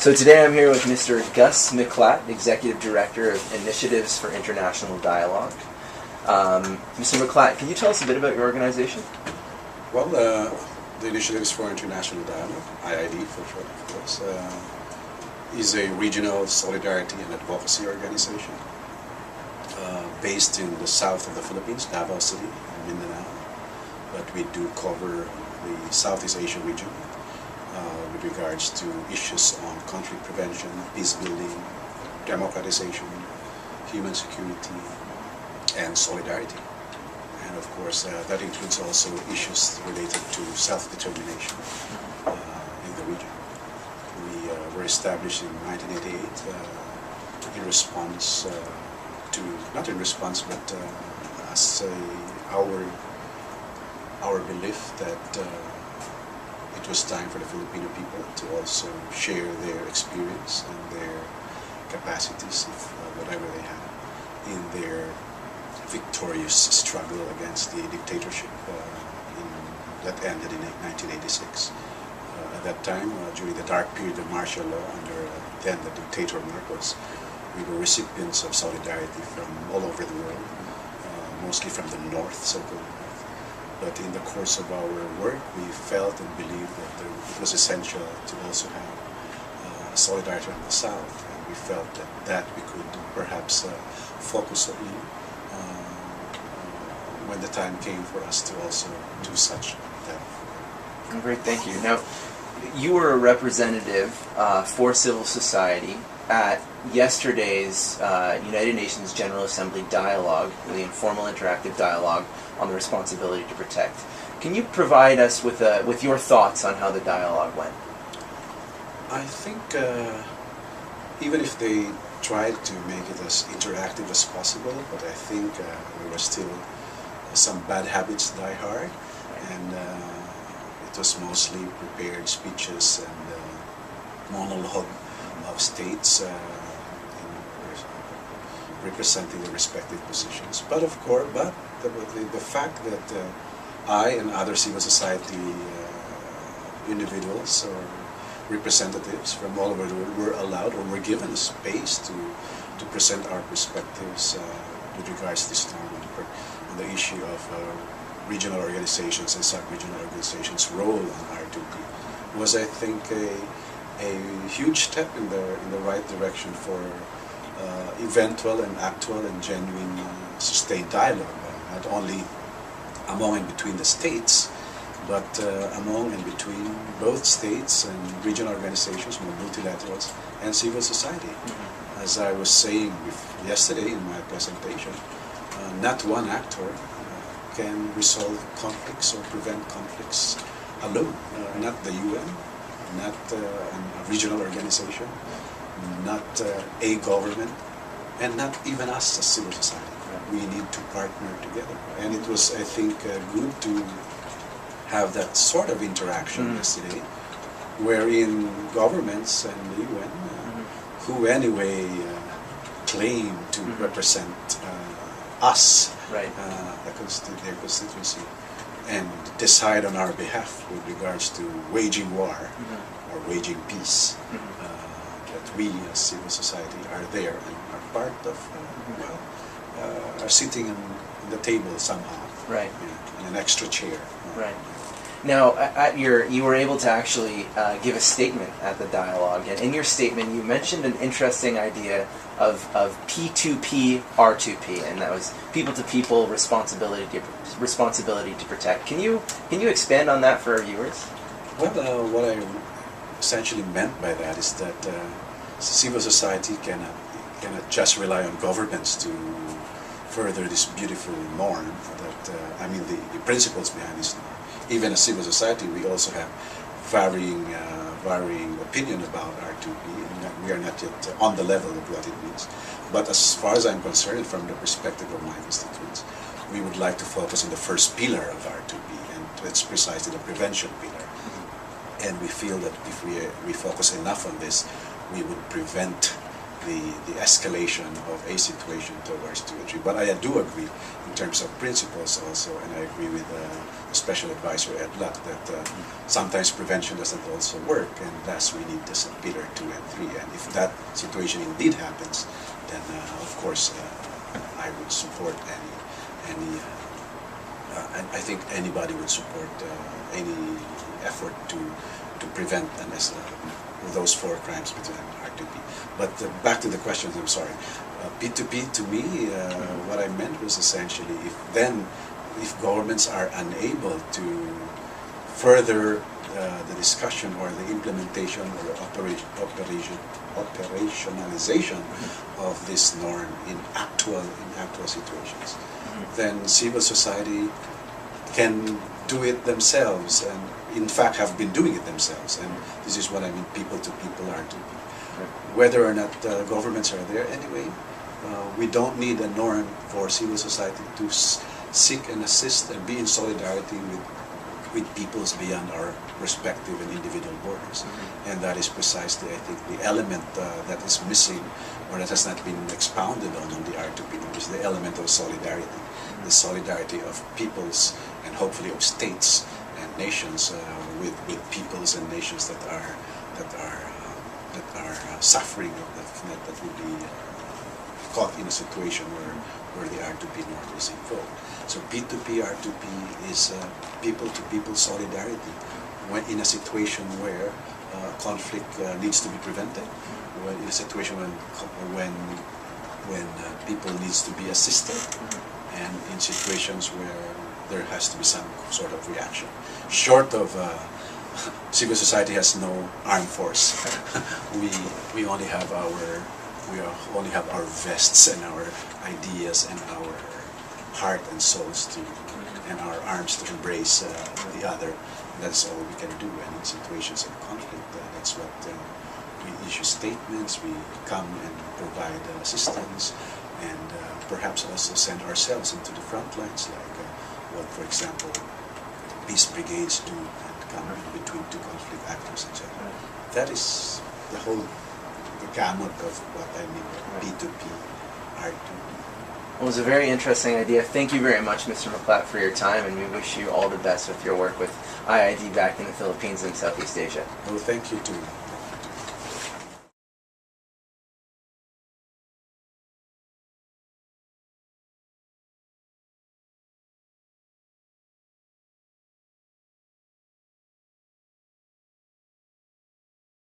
So today I'm here with Mr. Gus Miclat, Executive Director of Initiatives for International Dialogue. Mr. Miclat, can you tell us a bit about your organization? Well, the Initiatives for International Dialogue, IID for short, of course, is a regional solidarity and advocacy organization based in the south of the Philippines, Davao City, Mindanao. But we do cover the Southeast Asia region with regards to issues on conflict prevention, peace building, democratization, human security, and solidarity. And of course, that includes also issues related to self-determination in the region. We were established in 1988 in response not in response, but as our belief that it was time for the Filipino people to also share their experience and their capacities, of whatever they have, in their victorious struggle against the dictatorship that ended in 1986. At that time, during the dark period of martial law under then the dictator Marcos, we were recipients of solidarity from all over the world, mostly from the north, so-called north. But in the course of our work, we felt and believed that it was essential to also have solidarity from the south. And we felt that we could perhaps focus on when the time came for us to also do such that. Great, thank you. Now, you were a representative for civil society at yesterday's United Nations General Assembly dialogue, the informal interactive dialogue on the responsibility to protect. Can you provide us with your thoughts on how the dialogue went? I think even if they tried to make it as interactive as possible, but I think there were still some bad habits die hard, and it was mostly prepared speeches and monologue of states representing the respective positions. But of course, the fact that I and other civil society individuals or representatives from all over the world were allowed or were given a space to present our perspectives with regards to this on the issue of regional organizations and sub-regional organizations' role in RtoP was, I think, a huge step in the right direction for eventual and actual and genuine sustained dialogue, not only among and between the states, but among and between both states and regional organizations, multilaterals, and civil society. Mm-hmm. As I was saying yesterday in my presentation, not one actor can resolve conflicts or prevent conflicts alone. Not the UN, not a regional organization, not a government, and not even us as civil society. We need to partner together. And it was, I think, good to have that sort of interaction yesterday, wherein governments and the UN, who anyway claim to represent us, right. Their constituency, and decide on our behalf with regards to waging war or waging peace, that we as civil society are there and are part of, are sitting in the table somehow, right, in an extra chair. Right. Now, you were able to actually give a statement at the dialogue, and in your statement you mentioned an interesting idea of P2P, R2P, and that was people-to-people responsibility to protect. Can you expand on that for our viewers? Well, what I essentially meant by that is that civil society cannot just rely on governments to further this beautiful norm. That the principles behind this norm. Even as civil society, we also have varying opinion about RtoP, and we are not yet on the level of what it means. But as far as I'm concerned, from the perspective of my constituents, we would like to focus on the first pillar of RtoP, and it's precisely the prevention pillar. And we feel that if we focus enough on this, we would prevent the escalation of a situation towards 2 or 3. But I do agree in terms of principles also, and I agree with the Special Advisor Ed Luck that sometimes prevention doesn't also work, and thus we need this pillar 2 and 3. And if that situation indeed happens, then of course I would support any and I think anybody would support any effort to prevent those 4 crimes between RtoP. But back to the questions, I'm sorry. P2P to me, what I meant was essentially if governments are unable to further the discussion or the implementation or operationalization of this norm in actual situations, then civil society can do it themselves, and in fact have been doing it themselves. And this is what I mean, people to people RtoP. Whether or not governments are there anyway, we don't need a norm for civil society to seek and assist and be in solidarity with peoples beyond our respective and individual borders. And that is precisely, I think, the element that is missing or that has not been expounded on the RtoP, is the element of solidarity. The solidarity of peoples and hopefully of states and nations with peoples and nations that are suffering, that will be caught in a situation where the RtoP norm is invoked. So P2P RtoP is people-to-people solidarity when in a situation where conflict needs to be prevented, when in a situation when people needs to be assisted, and in situations where there has to be some sort of reaction. Short of civil society has no armed force. we only have our vests and our ideas and our heart and souls and our arms to embrace the other. That's all we can do. And in situations of conflict, that's what we issue statements. We come and provide assistance, and perhaps also send ourselves into the front lines, like what, for example, peace brigades do, and come in between 2 conflict actors, etc. That is the gamut of what I mean P2P, RtoP. Well, it was a very interesting idea. Thank you very much, Mr. Miclat, for your time, and we wish you all the best with your work with IID back in the Philippines and Southeast Asia. Well, thank you too.